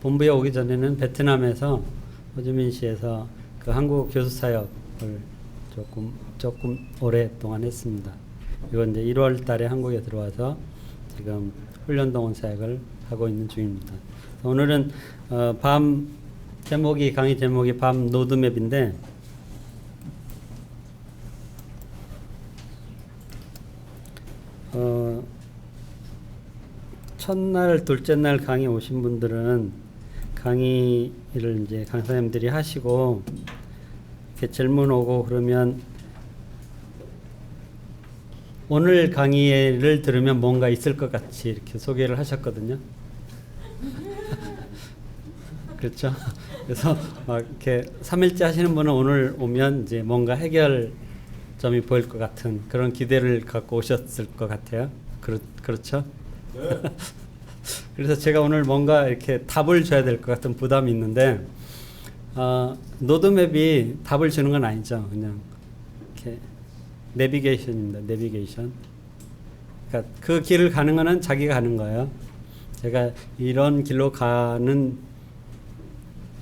본부에 오기 전에는 베트남에서 호지민시에서 그 한국 교수 사역을 조금 오랫동안 했습니다. 이건 이제 1월 달에 한국에 들어와서 지금 훈련 동원 사역을 하고 있는 중입니다. 오늘은 강의 제목이 밤 로드맵인데, 첫날, 둘째 날 강의 오신 분들은 강의를 이제 강사님들이 하시고 이렇게 질문 오고 그러면 오늘 강의를 들으면 뭔가 있을 것 같이 이렇게 소개를 하셨거든요. 그렇죠? 그래서 막 이렇게 3일째 하시는 분은 오늘 오면 이제 뭔가 해결점이 보일 것 같은 그런 기대를 갖고 오셨을 것 같아요. 그렇죠? 네. 그래서 제가 오늘 뭔가 이렇게 답을 줘야 될 것 같은 부담이 있는데, 로드맵이 답을 주는 건 아니죠. 그냥 이렇게 내비게이션입니다. 내비게이션. 그러니까 그 길을 가는 거는 자기가 가는 거예요. 제가 이런 길로 가는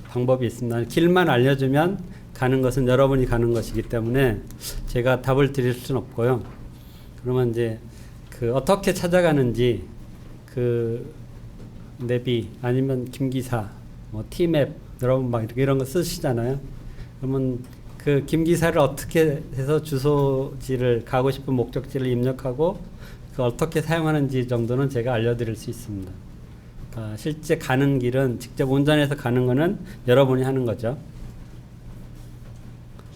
방법이 있습니다. 길만 알려주면 가는 것은 여러분이 가는 것이기 때문에 제가 답을 드릴 수는 없고요. 그러면 이제 그 어떻게 찾아가는지 그 내비 아니면 김기사, 뭐 티맵 여러분 막 이런 거 쓰시잖아요. 그러면 그 김기사를 어떻게 해서 주소지를 가고 싶은 목적지를 입력하고 그 어떻게 사용하는지 정도는 제가 알려드릴 수 있습니다. 실제 가는 길은 직접 운전해서 가는 거는 여러분이 하는 거죠.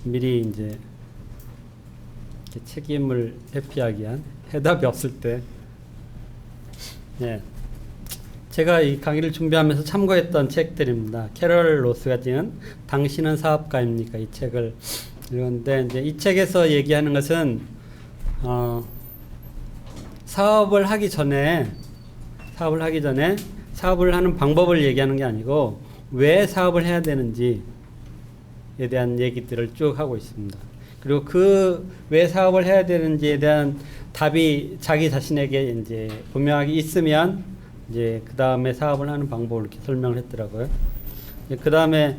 미리 이제 책임을 회피하기 위한 해답이 없을 때, 예. 제가 이 강의를 준비하면서 참고했던 책들입니다. 캐럴 로스가 지은 당신은 사업가입니까? 이 책을 읽었는데, 이제 이 책에서 얘기하는 것은 사업을 하기 전에 사업을 하는 방법을 얘기하는 게 아니고 왜 사업을 해야 되는지에 대한 얘기들을 쭉 하고 있습니다. 그리고 그 왜 사업을 해야 되는지에 대한 답이 자기 자신에게 이제 분명하게 있으면 이제 그 다음에 사업을 하는 방법을 이렇게 설명을 했더라고요. 그 다음에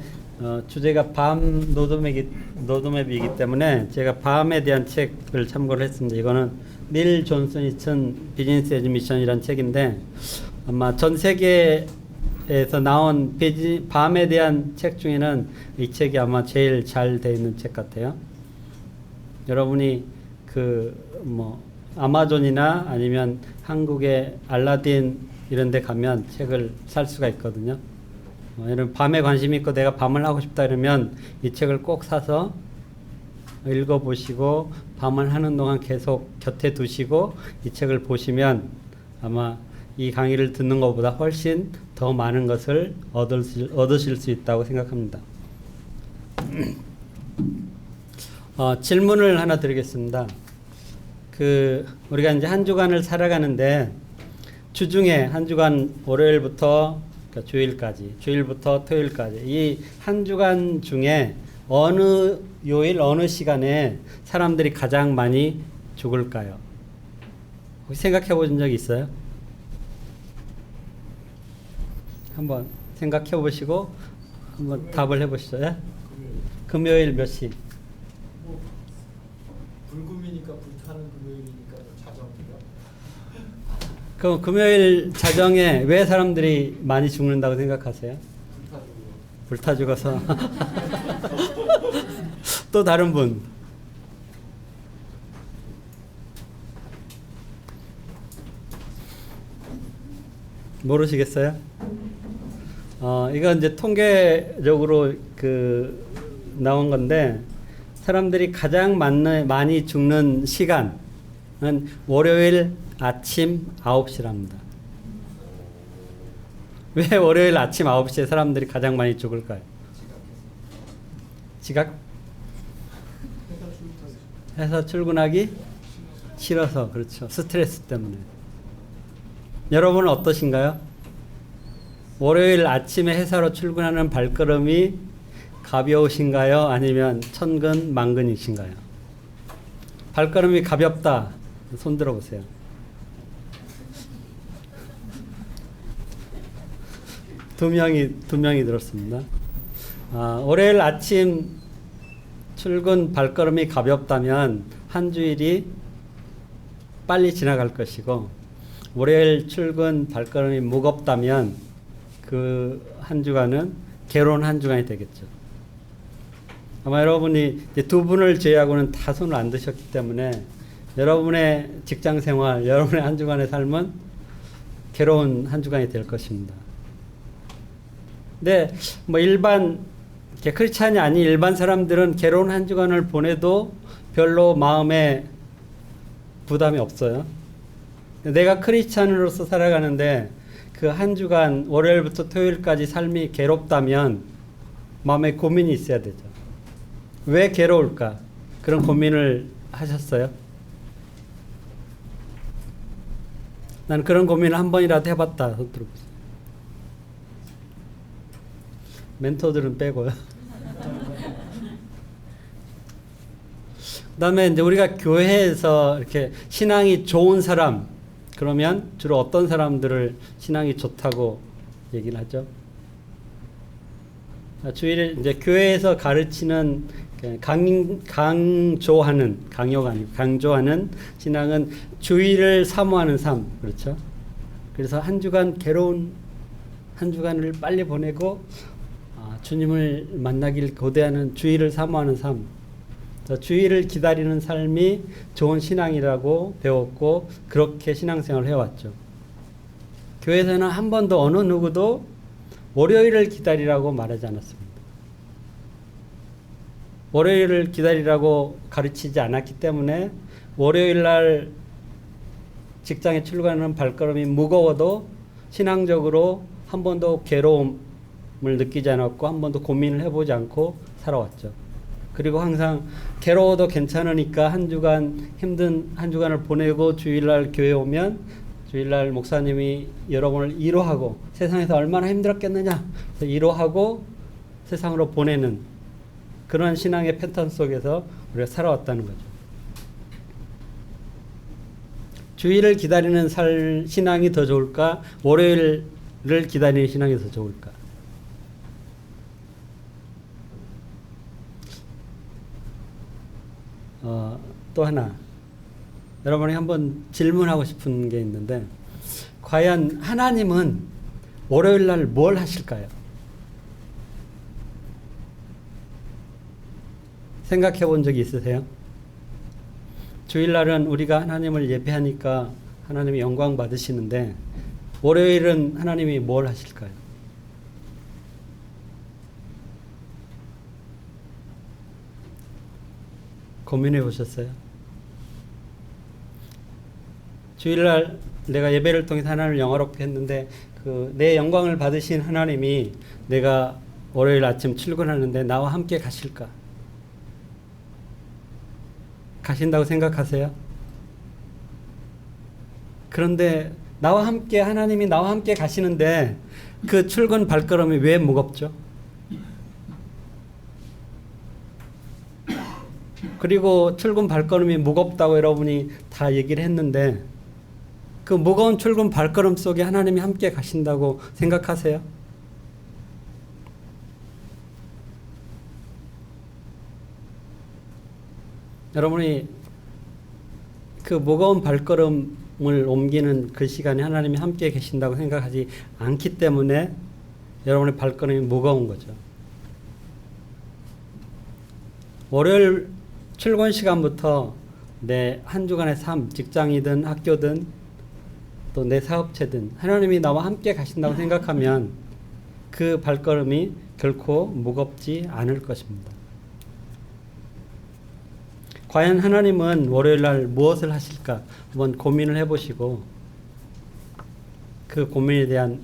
주제가 밤 로드맵이기 때문에 제가 밤에 대한 책을 참고를 했습니다. 이거는 닐 존슨이 쓴 비즈니스 에즈 미션이라는 책인데, 아마 전 세계에서 나온 밤에 대한 책 중에는 이 책이 아마 제일 잘 돼 있는 책 같아요. 여러분이 아마존이나 아니면 한국의 알라딘 이런 데 가면 책을 살 수가 있거든요. 이런 밤에 관심 있고 내가 밤을 하고 싶다 그러면 이 책을 꼭 사서 읽어보시고 밤을 하는 동안 계속 곁에 두시고 이 책을 보시면 아마 이 강의를 듣는 것보다 훨씬 더 많은 것을 얻으실 수 있다고 생각합니다. 질문을 하나 드리겠습니다. 우리가 이제 한 주간을 살아가는데 주중에 한 주간 월요일부터 그러니까 주일부터 토요일까지 이 한 주간 중에 어느 요일 어느 시간에 사람들이 가장 많이 죽을까요? 혹시 생각해 보신 적 있어요? 한번 생각해 보시고 한번 답을 해보시죠. 예? 금요일 몇 시? 불금이니까 불타는 금요일이니까 자정이요. 그럼 금요일 자정에 왜 사람들이 많이 죽는다고 생각하세요? 불타 죽어서. 또 다른 분. 모르시겠어요? 이건 이제 통계적으로 나온 건데, 사람들이 가장 많이 죽는 시간은 월요일 아침 9시랍니다. 왜 월요일 아침 9시에 사람들이 가장 많이 죽을까요? 지각? 회사 출근하기 싫어서. 그렇죠. 스트레스 때문에. 여러분은 어떠신가요? 월요일 아침에 회사로 출근하는 발걸음이 가벼우신가요? 아니면 천근만근이신가요? 발걸음이 가볍다. 손 들어보세요. 두 명이 들었습니다. 월요일 아침 출근 발걸음이 가볍다면 한 주일이 빨리 지나갈 것이고, 월요일 출근 발걸음이 무겁다면 그 한 주간은 괴로운 한 주간이 되겠죠. 아마 여러분이 이제 두 분을 제외하고는 다 손을 안 드셨기 때문에 여러분의 직장 생활, 여러분의 한 주간의 삶은 괴로운 한 주간이 될 것입니다. 근데 뭐 일반 크리스찬이 아닌 일반 사람들은 괴로운 한 주간을 보내도 별로 마음에 부담이 없어요. 내가 크리스찬으로서 살아가는데 그 한 주간 월요일부터 토요일까지 삶이 괴롭다면 마음에 고민이 있어야 되죠. 왜 괴로울까? 그런 고민을 하셨어요? 난 그런 고민을 한 번이라도 해봤다. 손 들어보세요. 멘토들은 빼고요. 그다음에 이제 우리가 교회에서 이렇게 신앙이 좋은 사람, 그러면 주로 어떤 사람들을 신앙이 좋다고 얘기를 하죠? 주일에 이제 교회에서 가르치는 강조하는 신앙은 주일을 사모하는 삶, 그렇죠? 그래서 한 주간 괴로운 한 주간을 빨리 보내고 주님을 만나길 고대하는 주일을 사모하는 삶, 주일을 기다리는 삶이 좋은 신앙이라고 배웠고 그렇게 신앙생활을 해왔죠. 교회에서는 한 번도 어느 누구도 월요일을 기다리라고 말하지 않았습니다. 월요일을 기다리라고 가르치지 않았기 때문에 월요일 날 직장에 출근하는 발걸음이 무거워도 신앙적으로 한 번도 괴로움을 느끼지 않았고 한 번도 고민을 해보지 않고 살아왔죠. 그리고 항상 괴로워도 괜찮으니까 한 주간 힘든 한 주간을 보내고 주일날 교회 오면 주일날 목사님이 여러분을 위로하고 세상에서 얼마나 힘들었겠느냐 위로하고 세상으로 보내는 그런 신앙의 패턴 속에서 우리가 살아왔다는 거죠. 주일을 기다리는 신앙이 더 좋을까? 월요일을 기다리는 신앙이 더 좋을까? 또 하나 여러분이 한번 질문하고 싶은 게 있는데 과연 하나님은 월요일 날 뭘 하실까요? 생각해 본 적이 있으세요? 주일날은 우리가 하나님을 예배하니까 하나님이 영광 받으시는데 월요일은 하나님이 뭘 하실까요? 고민해 보셨어요? 주일날 내가 예배를 통해서 하나님을 영화롭게 했는데 내 영광을 받으신 하나님이 내가 월요일 아침 출근하는데 나와 함께 가실까? 가신다고 생각하세요? 그런데 하나님이 나와 함께 가시는데 그 출근 발걸음이 왜 무겁죠? 그리고 출근 발걸음이 무겁다고 여러분이 다 얘기를 했는데 그 무거운 출근 발걸음 속에 하나님이 함께 가신다고 생각하세요? 여러분이 그 무거운 발걸음을 옮기는 그 시간에 하나님이 함께 계신다고 생각하지 않기 때문에 여러분의 발걸음이 무거운 거죠. 월요일 출근 시간부터 내 한 주간의 삶, 직장이든 학교든 또 내 사업체든 하나님이 나와 함께 가신다고 생각하면 그 발걸음이 결코 무겁지 않을 것입니다. 과연 하나님은 월요일 날 무엇을 하실까 한번 고민을 해보시고 그 고민에 대한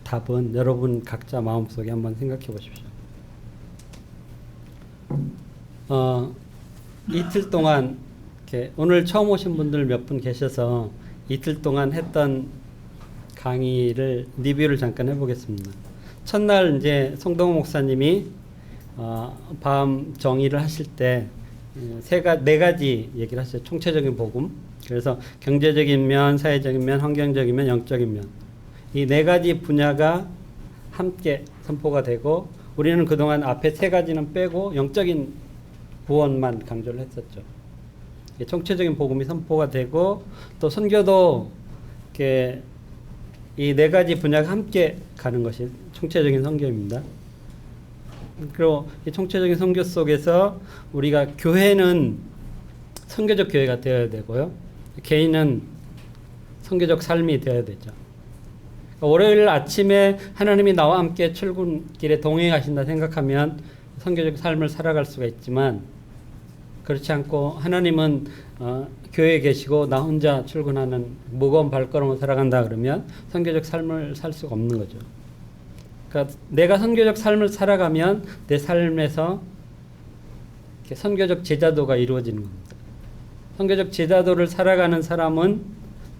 답은 여러분 각자 마음속에 한번 생각해 보십시오. 이틀 동안 이렇게 오늘 처음 오신 분들 몇 분 계셔서 이틀 동안 했던 강의를 리뷰를 잠깐 해보겠습니다. 첫날 이제 송동호 목사님이 밤 정의를 하실 때 네 가지 얘기를 하셨어요. 총체적인 복음. 그래서 경제적인 면, 사회적인 면, 환경적인 면, 영적인 면. 이 네 가지 분야가 함께 선포가 되고 우리는 그동안 앞에 세 가지는 빼고 영적인 구원만 강조를 했었죠. 총체적인 복음이 선포가 되고 또 선교도 이렇게 이 네 가지 분야가 함께 가는 것이 총체적인 선교입니다. 그리고 이 총체적인 선교 속에서 우리가 교회는 선교적 교회가 되어야 되고요. 개인은 선교적 삶이 되어야 되죠. 월요일 아침에 하나님이 나와 함께 출근길에 동행하신다 생각하면 선교적 삶을 살아갈 수가 있지만 그렇지 않고 하나님은 교회에 계시고 나 혼자 출근하는 무거운 발걸음을 살아간다 그러면 선교적 삶을 살 수가 없는 거죠. 그러니까 내가 선교적 삶을 살아가면 내 삶에서 선교적 제자도가 이루어지는 겁니다. 선교적 제자도를 살아가는 사람은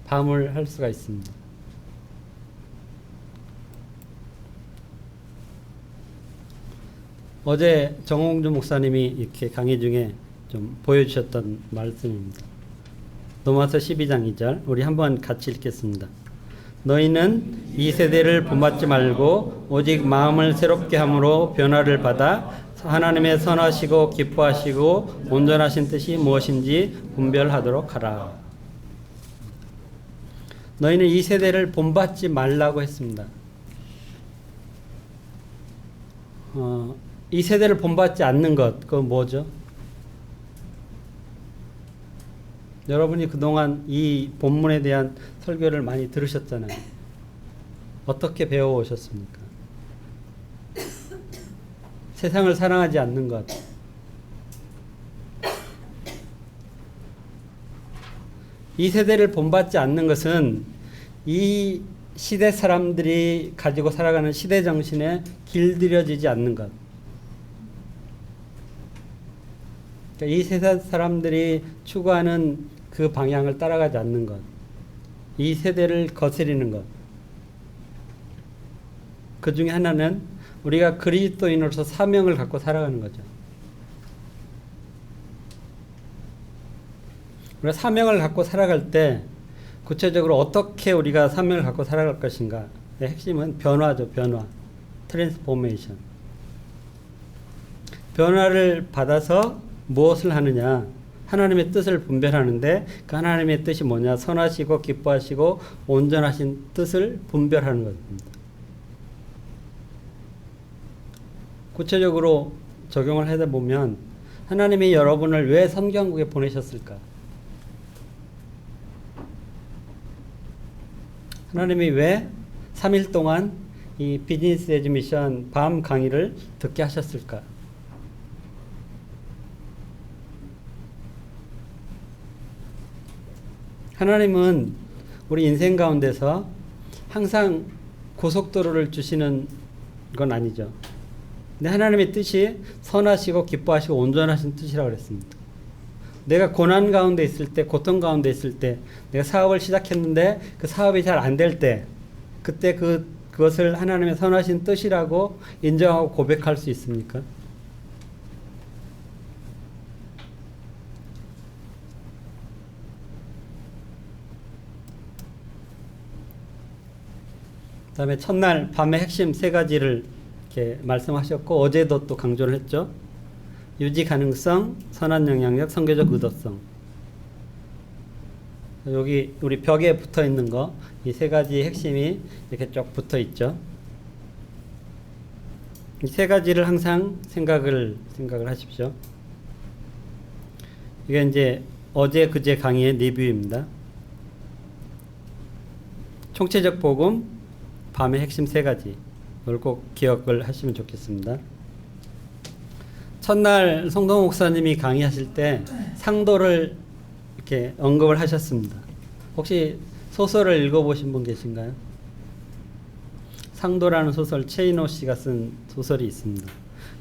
밤을 할 수가 있습니다. 어제 정홍주 목사님이 이렇게 강의 중에 좀 보여주셨던 말씀입니다. 로마서 12장 2절 우리 한번 같이 읽겠습니다. 너희는 이 세대를 본받지 말고 오직 마음을 새롭게 함으로 변화를 받아 하나님의 선하시고 기뻐하시고 온전하신 뜻이 무엇인지 분별하도록 하라. 너희는 이 세대를 본받지 말라고 했습니다. 이 세대를 본받지 않는 것, 그건 뭐죠? 여러분이 그동안 이 본문에 대한 설교를 많이 들으셨잖아요. 어떻게 배워오셨습니까? 세상을 사랑하지 않는 것. 이 세대를 본받지 않는 것은 이 시대 사람들이 가지고 살아가는 시대 정신에 길들여지지 않는 것. 그러니까 이 세대 사람들이 추구하는 그 방향을 따라가지 않는 것. 이 세대를 거스리는 것. 그 중에 하나는 우리가 그리스도인으로서 사명을 갖고 살아가는 거죠. 우리가 사명을 갖고 살아갈 때 구체적으로 어떻게 우리가 사명을 갖고 살아갈 것인가. 핵심은 변화죠. 변화. 트랜스포메이션. 변화를 받아서 무엇을 하느냐. 하나님의 뜻을 분별하는데 그 하나님의 뜻이 뭐냐. 선하시고 기뻐하시고 온전하신 뜻을 분별하는 것입니다. 구체적으로 적용을 하다 보면 하나님이 여러분을 왜 선교한국에 보내셨을까? 하나님이 왜 3일 동안 이 비즈니스 에즈 미션 밤 강의를 듣게 하셨을까? 하나님은 우리 인생 가운데서 항상 고속도로를 주시는 건 아니죠. 근데 하나님의 뜻이 선하시고 기뻐하시고 온전하신 뜻이라고 그랬습니다. 내가 고난 가운데 있을 때, 고통 가운데 있을 때, 내가 사업을 시작했는데 그 사업이 잘 안 될 때, 그때 그것을 하나님의 선하신 뜻이라고 인정하고 고백할 수 있습니까? 그 다음에 첫날 밤의 핵심 세 가지를 이렇게 말씀하셨고 어제도 또 강조를 했죠. 유지 가능성, 선한 영향력, 선교적 의도성. 여기 우리 벽에 붙어 있는 거, 이 세 가지 핵심이 이렇게 쭉 붙어 있죠. 이 세 가지를 항상 생각을 하십시오. 이게 이제 어제 그제 강의의 리뷰입니다. 총체적 복음, 밤의 핵심 세 가지. 이걸 꼭 기억을 하시면 좋겠습니다. 첫날 성동 목사님이 강의하실 때 상도를 이렇게 언급을 하셨습니다. 혹시 소설을 읽어보신 분 계신가요? 상도라는 소설 최인호 씨가 쓴 소설이 있습니다.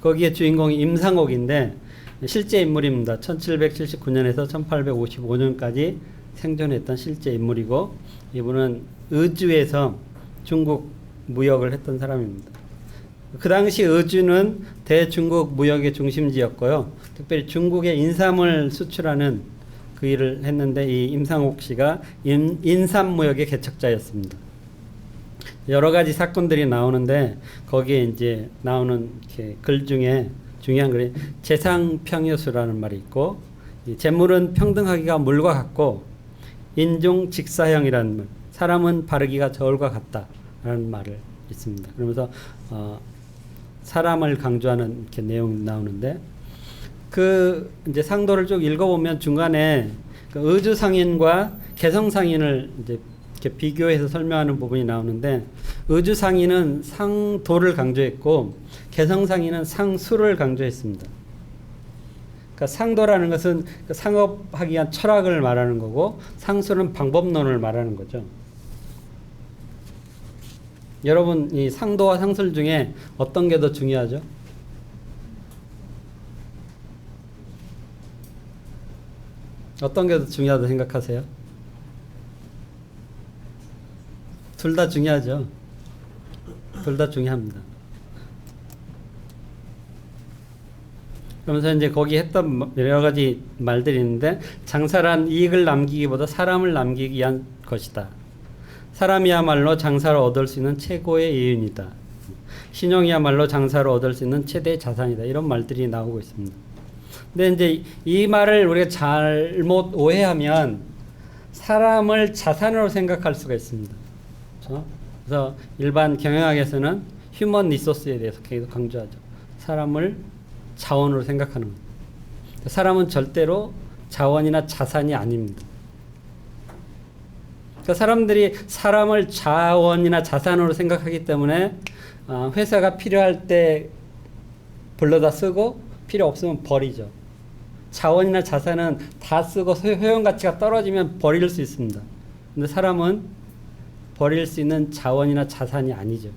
거기에 주인공이 임상옥인데 실제 인물입니다. 1779년에서 1855년까지 생존했던 실제 인물이고 이분은 의주에서 중국 무역을 했던 사람입니다. 그 당시 의주는 대중국 무역의 중심지였고요. 특별히 중국에 인삼을 수출하는 그 일을 했는데 이 임상옥 씨가 인삼무역의 개척자였습니다. 여러 가지 사건들이 나오는데 거기에 이제 나오는 이렇게 글 중에 중요한 글이 재상평여수라는 말이 있고, 이 재물은 평등하기가 물과 같고 인종 직사형이라는 말, 사람은 바르기가 저울과 같다라는 말을 있습니다. 그러면서 사람을 강조하는 이렇게 내용이 나오는데, 그 이제 상도를 쭉 읽어보면 중간에 그 의주상인과 개성상인을 이제 이렇게 비교해서 설명하는 부분이 나오는데, 의주상인은 상도를 강조했고 개성상인은 상수를 강조했습니다. 그러니까 상도라는 것은 그 상업하기 위한 철학을 말하는 거고, 상수는 방법론을 말하는 거죠. 여러분, 이 상도와 상술 중에 어떤 게 더 중요하죠? 어떤 게 더 중요하다고 생각하세요? 둘 다 중요하죠. 둘 다 중요합니다. 그러면서 이제 거기 했던 여러 가지 말들이 있는데, 장사란 이익을 남기기보다 사람을 남기기 위한 것이다. 사람이야말로 장사로 얻을 수 있는 최고의 예윤이다. 신용이야말로 장사로 얻을 수 있는 최대의 자산이다. 이런 말들이 나오고 있습니다. 근데 이제 이 말을 우리가 잘못 오해하면 사람을 자산으로 생각할 수가 있습니다. 그렇죠? 그래서 일반 경영학에서는 휴먼 리소스에 대해서 계속 강조하죠. 사람을 자원으로 생각하는 겁니다. 사람은 절대로 자원이나 자산이 아닙니다. 그러니까 사람들이 사람을 자원이나 자산으로 생각하기 때문에 회사가 필요할 때 불러다 쓰고 필요 없으면 버리죠. 자원이나 자산은 다 쓰고 효용 가치가 떨어지면 버릴 수 있습니다. 근데 사람은 버릴 수 있는 자원이나 자산이 아니죠.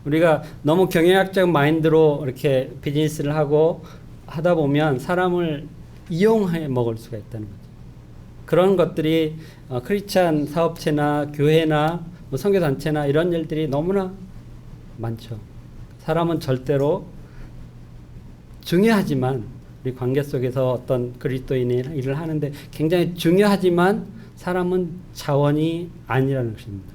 우리가 너무 경영학적 마인드로 이렇게 비즈니스를 하다 보면 사람을 이용해 먹을 수가 있다는 거죠. 그런 것들이 크리스찬 사업체나 교회나 뭐 선교단체나 이런 일들이 너무나 많죠. 사람은 절대로 중요하지만, 우리 관계 속에서 어떤 그리스도인의 일을 하는데 굉장히 중요하지만 사람은 자원이 아니라는 것입니다.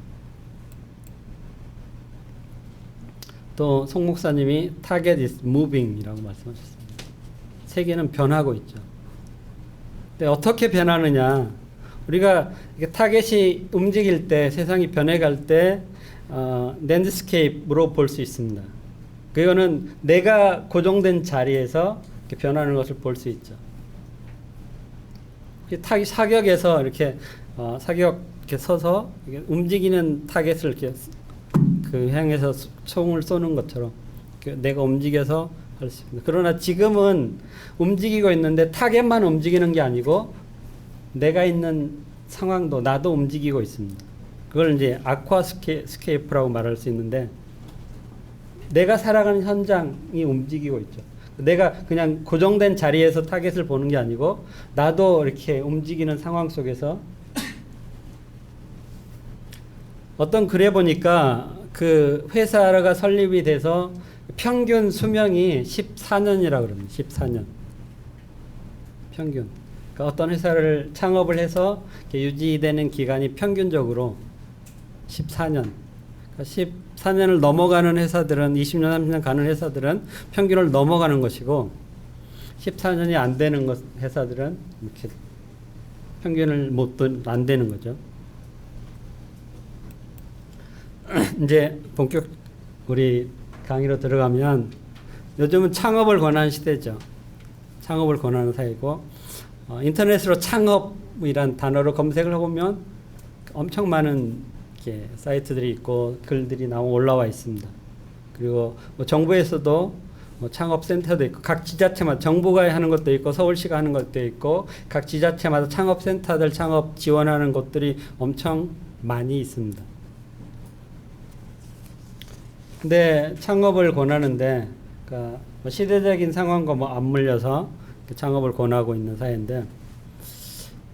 또 송 목사님이 target is moving이라고 말씀하셨습니다. 세계는 변하고 있죠. 근데 어떻게 변하느냐? 우리가 타겟이 움직일 때, 세상이 변해갈 때 랜드스케이프로 볼 수 있습니다. 그거는 내가 고정된 자리에서 이렇게 변하는 것을 볼 수 있죠. 사격에서 이렇게 사격 이렇게 서서 이렇게 움직이는 타겟을 이렇게 향해서 총을 쏘는 것처럼 내가 움직여서 할 수 있습니다. 그러나 지금은 움직이고 있는데 타겟만 움직이는 게 아니고 내가 있는 상황도 나도 움직이고 있습니다. 그걸 이제 아쿠아스케이프라고 말할 수 있는데, 내가 살아가는 현장이 움직이고 있죠. 내가 그냥 고정된 자리에서 타겟을 보는 게 아니고 나도 이렇게 움직이는 상황 속에서, 어떤 글에 보니까 그 회사가 설립이 돼서 평균 수명이 14년이라고 그럽니다. 14년. 평균. 그러니까 어떤 회사를 창업을 해서 유지되는 기간이 평균적으로 14년. 그러니까 14년을 넘어가는 회사들은, 20년, 30년 가는 회사들은 평균을 넘어가는 것이고, 14년이 안 되는 회사들은 이렇게 평균을 안 되는 거죠. 이제 본격 우리 강의로 들어가면, 요즘은 창업을 권하는 시대죠. 창업을 권하는 사회고, 인터넷으로 창업이란 단어로 검색을 해보면 엄청 많은 이렇게 사이트들이 있고 글들이 올라와 있습니다. 그리고 뭐 정부에서도 뭐 창업센터도 있고, 각 지자체마다 정부가 하는 것도 있고 서울시가 하는 것도 있고, 각 지자체마다 창업센터들 창업 지원하는 곳들이 엄청 많이 있습니다. 근데 창업을 권하는데, 그러니까 뭐 시대적인 상황과 뭐 맞물려서 창업을 권하고 있는 사회인데,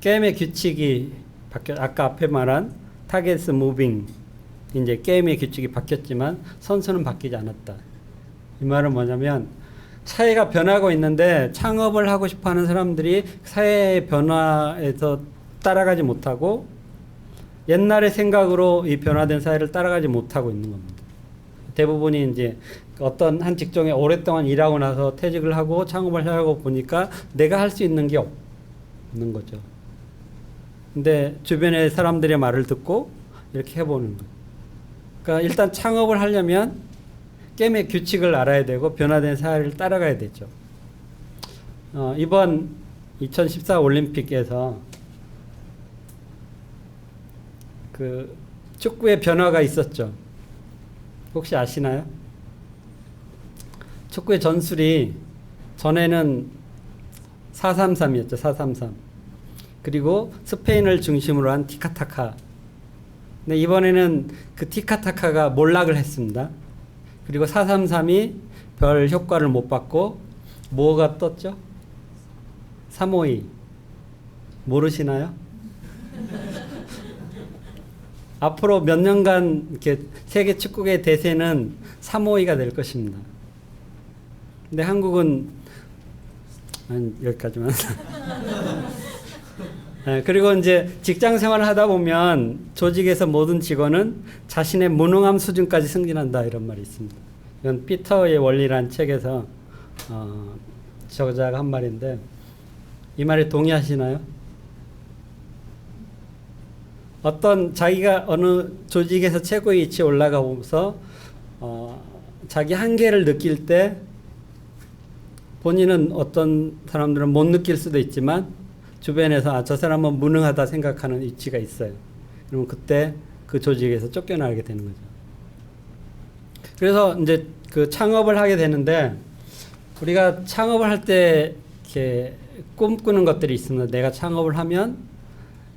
게임의 규칙이 아까 앞에 말한 타겟 무빙, 이제 게임의 규칙이 바뀌었지만 선수는 바뀌지 않았다. 이 말은 뭐냐면, 사회가 변하고 있는데 창업을 하고 싶어하는 사람들이 사회의 변화에서 따라가지 못하고 옛날의 생각으로 이 변화된 사회를 따라가지 못하고 있는 겁니다. 대부분이 이제 어떤 한 직종에 오랫동안 일하고 나서 퇴직을 하고 창업을 하고 보니까 내가 할 수 있는 게 없는 거죠. 근데 주변의 사람들의 말을 듣고 이렇게 해보는 거예요. 그러니까 일단 창업을 하려면 게임의 규칙을 알아야 되고 변화된 사회를 따라가야 되죠. 이번 2014 올림픽에서 그 축구의 변화가 있었죠. 혹시 아시나요? 축구의 전술이 전에는 4-3-3이었죠. 4-3-3. 그리고 스페인을 중심으로 한 티카타카. 근데 이번에는 그 티카타카가 몰락을 했습니다. 그리고 4-3-3이 별 효과를 못 받고 뭐가 떴죠? 3-5-2. 모르시나요? 앞으로 몇 년간 이렇게 세계 축구의 대세는 3-5-2가 될 것입니다. 근데 한국은 여기까지만. 네, 그리고 이제 직장 생활을 하다 보면 조직에서 모든 직원은 자신의 무능함 수준까지 승진한다 이런 말이 있습니다. 이건 피터의 원리라는 책에서 저자가 한 말인데 이 말에 동의하시나요? 어떤 자기가 어느 조직에서 최고의 위치에 올라가면서 자기 한계를 느낄 때 본인은 어떤 사람들은 못 느낄 수도 있지만 주변에서 저 사람은 무능하다 생각하는 위치가 있어요. 그러면 그때 그 조직에서 쫓겨나게 되는 거죠. 그래서 이제 그 창업을 하게 되는데 우리가 창업을 할 때 이렇게 꿈꾸는 것들이 있습니다. 내가 창업을 하면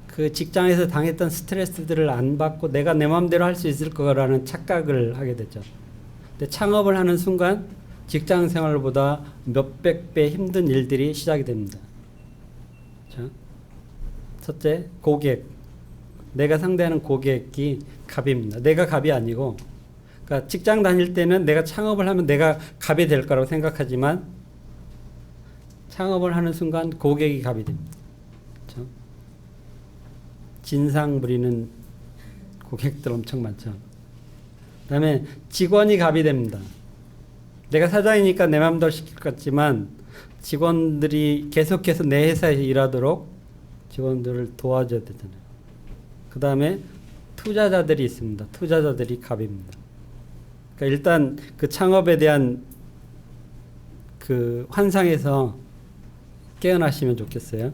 그 직장에서 당했던 스트레스들을 안 받고 내가 내 마음대로 할 수 있을 거라는 착각을 하게 되죠. 근데 창업을 하는 순간 직장 생활보다 몇백 배 힘든 일들이 시작이 됩니다. 자, 첫째, 고객. 내가 상대하는 고객이 갑입니다. 내가 갑이 아니고, 그러니까 직장 다닐 때는 내가 창업을 하면 내가 갑이 될 거라고 생각하지만 창업을 하는 순간 고객이 갑이 됩니다. 그렇죠? 진상 부리는 고객들 엄청 많죠. 그다음에 직원이 갑이 됩니다. 내가 사장이니까 내 마음대로 시킬 것 같지만 직원들이 계속해서 내 회사에서 일하도록 직원들을 도와줘야 되잖아요. 그 다음에 투자자들이 있습니다. 투자자들이 갑입니다. 그러니까 일단 그 창업에 대한 그 환상에서 깨어나시면 좋겠어요.